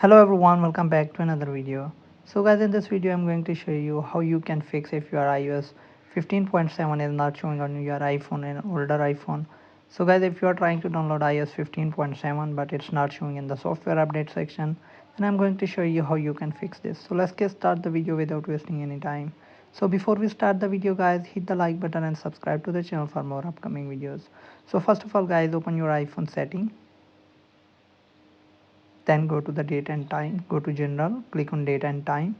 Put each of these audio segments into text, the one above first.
Hello everyone, welcome back to another video. So guys, in this video I'm going to show you how you can fix if your iOS 15.7 is not showing on your iPhone and older iPhone. So guys, if you are trying to download iOS 15.7 but it's not showing in the software update section, then I'm going to show you how you can fix this. So let's get start the video without wasting any time. So before we start the video guys, hit the like button and subscribe to the channel for more upcoming videos. So first of all guys, open your iPhone setting, then go to the date and time, go to general, click on date and time,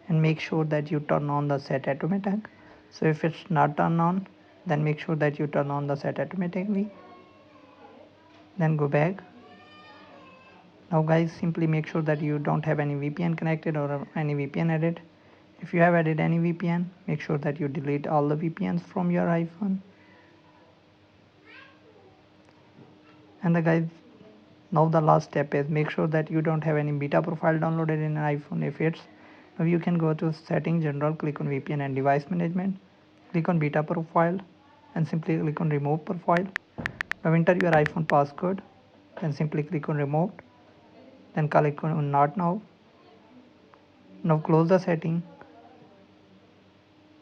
and make sure that you turn on the set automatic. So if it's not turned on, then make sure that you turn on the set automatically, then go back. Now guys, simply make sure that you don't have any VPN connected or any VPN added. If you have added any VPN, make sure that you delete all the VPNs from your iPhone. And the guys, now the last step is make sure that you don't have any beta profile downloaded in an iPhone. If it's, now you can go to setting, general, click on VPN and device management, click on beta profile and simply click on remove profile. Now enter your iPhone passcode, then simply click on remove, then click on not now. Now close the setting.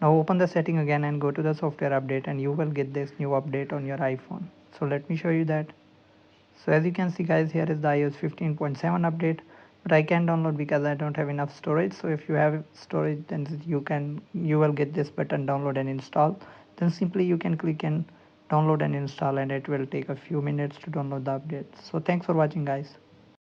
Now open the setting again and go to the software update and you will get this new update on your iPhone. So let me show you that. So as you can see guys, here is the iOS 15.7 update, but I can't download because I don't have enough storage. So if you have storage, then you will get this button, download and install. Then simply you can click and download and install, and it will take a few minutes to download the update. So thanks for watching guys.